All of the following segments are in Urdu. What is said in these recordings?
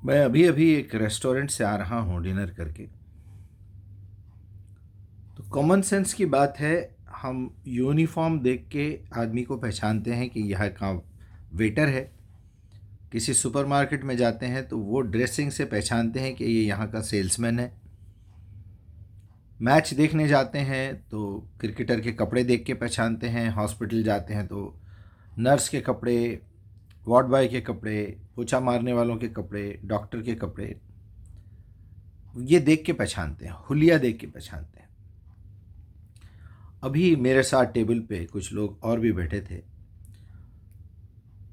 میں ابھی ابھی ایک ریسٹورنٹ سے آ رہا ہوں ڈنر کر کے. تو کامن سینس کی بات ہے. ہم یونیفارم دیکھ کے آدمی کو پہچانتے ہیں کہ یہاں کا ویٹر ہے. کسی سپر مارکیٹ میں جاتے ہیں تو وہ ڈریسنگ سے پہچانتے ہیں کہ یہ یہاں کا سیلس مین ہے. میچ دیکھنے جاتے ہیں تو کرکٹر کے کپڑے دیکھ کے پہچانتے ہیں. ہاسپٹل جاتے ہیں تو نرس کے کپڑے، وارڈ بوائے کے کپڑے، پوچھا مارنے والوں کے کپڑے، ڈاکٹر کے کپڑے، یہ دیکھ کے پہچانتے ہیں، حلیہ دیکھ کے پہچانتے ہیں. ابھی میرے ساتھ ٹیبل پہ کچھ لوگ اور بھی بیٹھے تھے.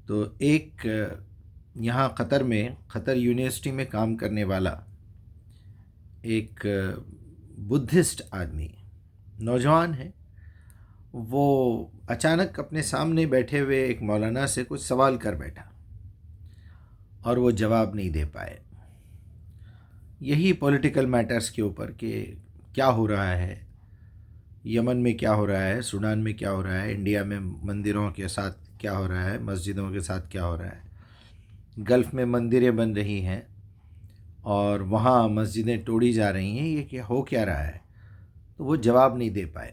تو ایک یہاں قطر یونیورسٹی میں کام کرنے والا ایک بدھسٹ آدمی، نوجوان ہے. وہ اچانک اپنے سامنے بیٹھے ہوئے ایک مولانا سے کچھ سوال کر بیٹھا اور وہ جواب نہیں دے پائے. یہی پولیٹیکل میٹرز کے اوپر کہ کیا ہو رہا ہے، یمن میں کیا ہو رہا ہے، سوڈان میں کیا ہو رہا ہے، انڈیا میں مندروں کے ساتھ کیا ہو رہا ہے، مسجدوں کے ساتھ کیا ہو رہا ہے. گلف میں مندریں بن رہی ہیں اور وہاں مسجدیں توڑی جا رہی ہیں، یہ ہو کیا رہا ہے. تو وہ جواب نہیں دے پائے.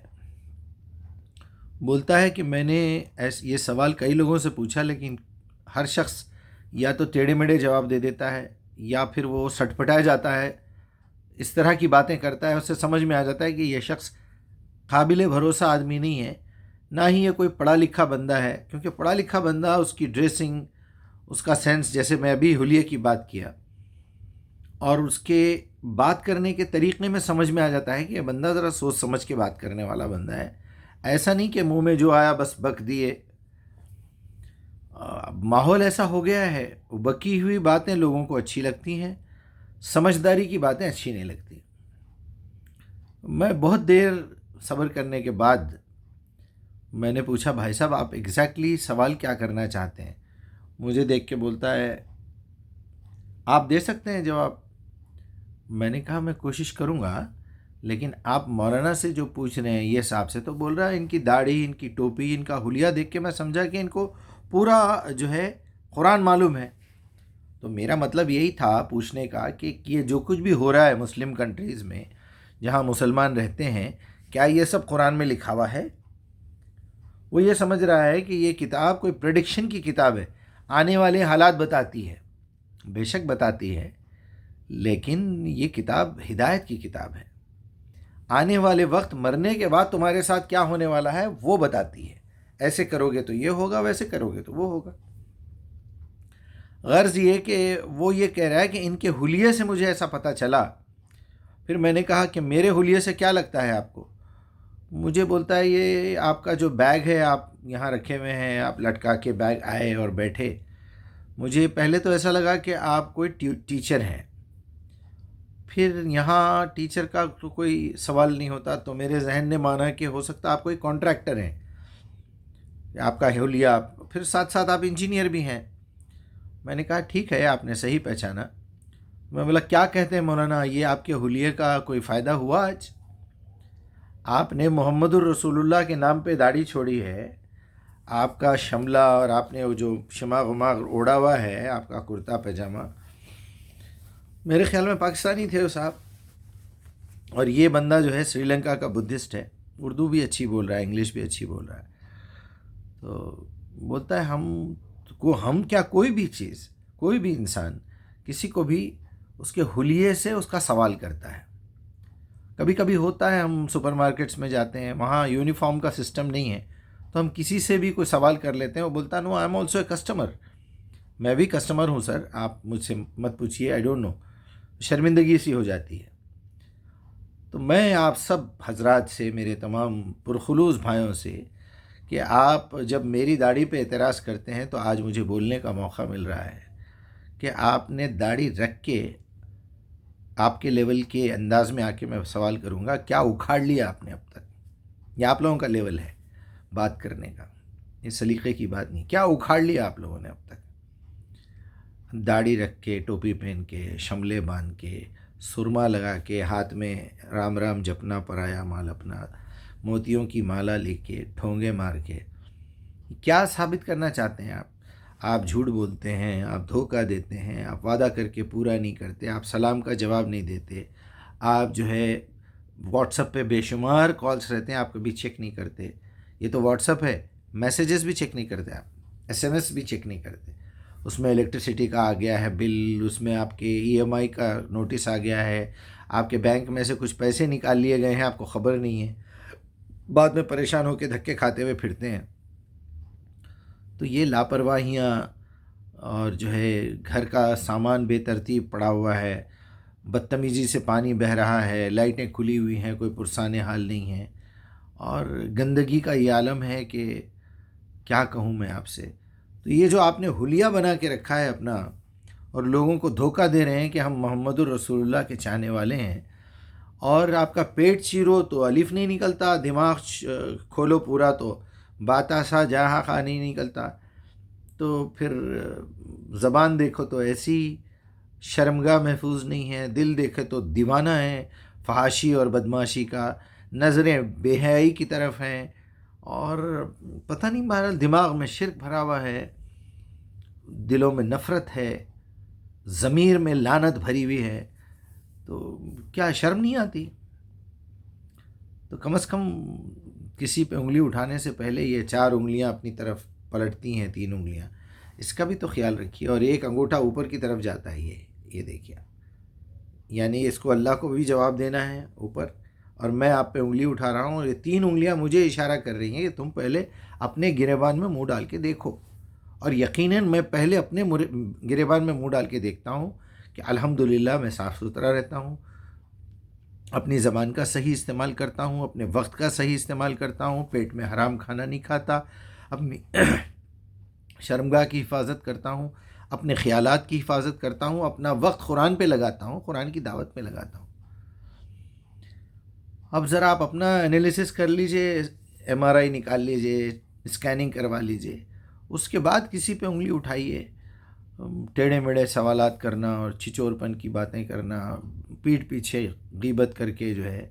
بولتا ہے کہ میں نے یہ سوال کئی لوگوں سے پوچھا، لیکن ہر شخص یا تو ٹیڑھے میڑھے جواب دے دیتا ہے یا پھر وہ سٹ پٹایا جاتا ہے، اس طرح کی باتیں کرتا ہے. اس سے سمجھ میں آ جاتا ہے کہ یہ شخص قابل بھروسہ آدمی نہیں ہے، نہ ہی یہ کوئی پڑھا لکھا بندہ ہے. کیونکہ پڑھا لکھا بندہ اس کی ڈریسنگ، اس کا سینس، جیسے میں ابھی حلیے کی بات کیا، اور اس کے بات کرنے کے طریقے میں سمجھ میں آ جاتا ہے کہ یہ بندہ ذرا سوچ سمجھ کے بات کرنے والا بندہ ہے. ایسا نہیں کہ منہ میں جو آیا بس بک دیے. ماحول ایسا ہو گیا ہے، بکی ہوئی باتیں لوگوں کو اچھی لگتی ہیں، سمجھداری کی باتیں اچھی نہیں لگتی. میں بہت دیر صبر کرنے کے بعد میں نے پوچھا، بھائی صاحب آپ ایگزیکٹلی سوال کیا کرنا چاہتے ہیں؟ مجھے دیکھ کے بولتا ہے، آپ دے سکتے ہیں جواب. میں نے کہا میں کوشش کروں گا، لیکن آپ مولانا سے جو پوچھ رہے ہیں یہ صاحب سے، تو بول رہا ہے ان کی داڑھی، ان کی ٹوپی، ان کا حلیہ دیکھ کے میں سمجھا کہ ان کو پورا جو ہے قرآن معلوم ہے. تو میرا مطلب یہی تھا پوچھنے کا کہ یہ جو کچھ بھی ہو رہا ہے مسلم کنٹریز میں جہاں مسلمان رہتے ہیں، کیا یہ سب قرآن میں لکھا ہوا ہے؟ وہ یہ سمجھ رہا ہے کہ یہ کتاب کوئی پریڈکشن کی کتاب ہے، آنے والے حالات بتاتی ہے. بے شک بتاتی ہے، لیکن یہ کتاب ہدایت کی کتاب ہے. آنے والے وقت، مرنے کے بعد تمہارے ساتھ کیا ہونے والا ہے وہ بتاتی ہے. ایسے کرو گے تو یہ ہوگا، ویسے کرو گے تو وہ ہوگا. غرض یہ کہ وہ یہ کہہ رہا ہے کہ ان کے حلیے سے مجھے ایسا پتہ چلا. پھر میں نے کہا کہ میرے حلیے سے کیا لگتا ہے آپ کو؟ مجھے بولتا ہے یہ آپ کا جو بیگ ہے آپ یہاں رکھے ہوئے ہیں، آپ لٹکا کے بیگ آئے اور بیٹھے. مجھے پہلے تو ایسا لگا کہ آپ کوئی ٹیچر ہیں. پھر یہاں ٹیچر کا تو کوئی سوال نہیں ہوتا، تو میرے ذہن نے مانا کہ ہو سکتا آپ کوئی کانٹریکٹر ہیں، آپ کا حلیہ. پھر ساتھ ساتھ آپ انجینئر بھی ہیں. میں نے کہا ٹھیک ہے، آپ نے صحیح پہچانا. میں بولا کیا کہتے ہیں مولانا، یہ آپ کے حلیے کا کوئی فائدہ ہوا آج؟ آپ نے محمد الرسول اللہ کے نام پہ داڑھی چھوڑی ہے، آپ کا شملہ اور آپ نے وہ جو شمع غماغ اوڑا ہوا ہے، آپ کا کرتا پاجامہ، میرے خیال میں پاکستانی تھے وہ صاحب. اور یہ بندہ جو ہے سری لنکا کا بدھسٹ ہے، اردو بھی اچھی بول رہا ہے، انگلش بھی اچھی بول رہا ہے. تو بولتا ہے ہم کیا، کوئی بھی چیز، کوئی بھی انسان کسی کو بھی اس کے حلیے سے اس کا سوال کرتا ہے. کبھی کبھی ہوتا ہے ہم سپر مارکیٹس میں جاتے ہیں، وہاں یونیفارم کا سسٹم نہیں ہے، تو ہم کسی سے بھی کوئی سوال کر لیتے ہیں. وہ بولتا no I am also a customer, میں بھی کسٹمر ہوں سر، آپ مجھ سے مت پوچھیے، آئی ڈونٹ نو. شرمندگی سی ہو جاتی ہے. تو میں آپ سب حضرات سے، میرے تمام پرخلوص بھائیوں سے، کہ آپ جب میری داڑھی پہ اعتراض کرتے ہیں تو آج مجھے بولنے کا موقع مل رہا ہے کہ آپ نے داڑھی رکھ کے، آپ کے لیول کے انداز میں آ کے میں سوال کروں گا، کیا اکھاڑ لیا آپ نے اب تک؟ یہ آپ لوگوں کا لیول ہے بات کرنے کا، یہ سلیقے کی بات نہیں. کیا اکھاڑ لیا آپ لوگوں نے اب تک؟ داڑھی رکھ کے، ٹوپی پہن کے، شملے باندھ کے، سرما لگا کے، ہاتھ میں رام رام جپنا پرایا مال اپنا، موتیوں کی مالا لے کے، ٹھونگے مار کے، کیا ثابت کرنا چاہتے ہیں آپ؟ آپ جھوٹ بولتے ہیں، آپ دھوکہ دیتے ہیں، آپ وعدہ کر کے پورا نہیں کرتے، آپ سلام کا جواب نہیں دیتے، آپ جو ہے واٹس ایپ پہ بے شمار کالس رہتے ہیں، آپ کبھی چیک نہیں کرتے. یہ تو واٹس ایپ ہے، میسیجز بھی چیک نہیں کرتے، آپ ایس ایم ایس بھی چیک نہیں کرتے. اس میں الیکٹریسٹی کا آ گیا ہے بل، اس میں آپ کے ای ایم آئی کا نوٹس آ گیا ہے، آپ کے بینک میں سے کچھ پیسے نکال لیے گئے ہیں، آپ کو خبر نہیں ہے، بعد میں پریشان ہو کے دھکے کھاتے ہوئے پھرتے ہیں. تو یہ لاپرواہیاں، اور جو ہے گھر کا سامان بے ترتیب پڑا ہوا ہے، بدتمیزی سے پانی بہہ رہا ہے، لائٹیں کھلی ہوئی ہیں، کوئی پرسان حال نہیں ہے، اور گندگی کا یہ عالم ہے کہ کیا کہوں میں آپ سے. تو یہ جو آپ نے حلیہ بنا کے رکھا ہے اپنا، اور لوگوں کو دھوکہ دے رہے ہیں کہ ہم محمد الرسول اللہ کے چاہنے والے ہیں، اور آپ کا پیٹ چیرو تو الف نہیں نکلتا، دماغ کھولو پورا تو باتا سا جہاں خواہ نہیں نکلتا. تو پھر زبان دیکھو تو ایسی شرمگاہ محفوظ نہیں ہے، دل دیکھے تو دیوانہ ہے فحاشی اور بدماشی کا، نظریں بے حیائی کی طرف ہیں، اور پتہ نہیں بہرحال دماغ میں شرک بھرا ہوا ہے، دلوں میں نفرت ہے، ضمیر میں لعنت بھری ہوئی ہے. تو کیا شرم نہیں آتی؟ تو کم از کم کسی پہ انگلی اٹھانے سے پہلے یہ 4 انگلیاں اپنی طرف پلٹتی ہیں، 3 انگلیاں، اس کا بھی تو خیال رکھیے. اور ایک انگوٹھا اوپر کی طرف جاتا ہے، یہ دیکھیے، یعنی اس کو اللہ کو بھی جواب دینا ہے اوپر، اور میں آپ پہ انگلی اٹھا رہا ہوں، اور یہ 3 انگلیاں مجھے اشارہ کر رہی ہیں کہ تم پہلے اپنے گریبان میں منہ ڈال کے دیکھو. اور یقیناً میں پہلے اپنے گریبان میں منہ ڈال کے دیکھتا ہوں کہ الحمدللہ میں صاف ستھرا رہتا ہوں، اپنی زبان کا صحیح استعمال کرتا ہوں، اپنے وقت کا صحیح استعمال کرتا ہوں، پیٹ میں حرام کھانا نہیں کھاتا، اپنی شرمگاہ کی حفاظت کرتا ہوں، اپنے خیالات کی حفاظت کرتا ہوں، اپنا وقت قرآن پہ لگاتا ہوں، قرآن کی دعوت پہ لگاتا ہوں. اب ذرا آپ اپنا انالیسس کر لیجئے، ایم آر آئی نکال لیجئے، اسکیننگ کروا لیجئے، اس کے بعد کسی پہ انگلی اٹھائیے. ٹیڑھے میڑھے سوالات کرنا اور چھچور پن کی باتیں کرنا، پیٹھ پیچھے غیبت کر کے جو ہے.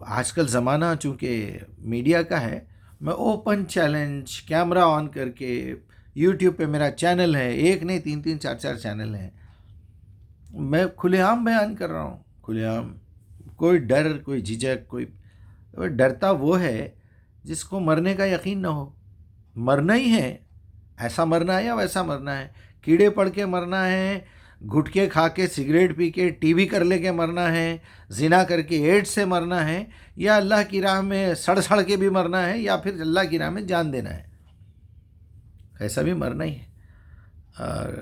آج کل زمانہ چونکہ میڈیا کا ہے، میں اوپن چیلنج کیمرہ آن کر کے یوٹیوب پہ میرا چینل ہے، ایک نہیں 3 4 چینل ہیں، میں کھلے عام بیان کر رہا ہوں، کھلے عام، کوئی ڈر، کوئی جھجک، کوئی ڈرتا وہ ہے جس کو مرنے کا یقین نہ ہو. مرنا ہی ہے، ایسا مرنا ہے یا ویسا مرنا ہے، کیڑے پڑ کے مرنا ہے، گھٹکے کھا کے سگریٹ پی کے ٹی وی کر لے کے مرنا ہے، زنا کر کے ایڈس سے مرنا ہے، یا اللہ کی راہ میں سڑ سڑ کے بھی مرنا ہے، یا پھر اللہ کی راہ میں جان دینا ہے. ایسا بھی مرنا ہی ہے. اور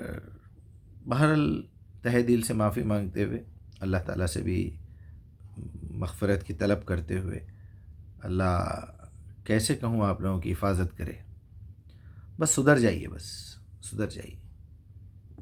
بہرحال تہ دل سے معافی مانگتے ہوئے، اللہ تعالیٰ سے بھی مغفرت کی طلب کرتے ہوئے، اللہ کیسے کہوں آپ لوگوں کی حفاظت کرے، بس سدھر جائیے، بس سدھر جائیے.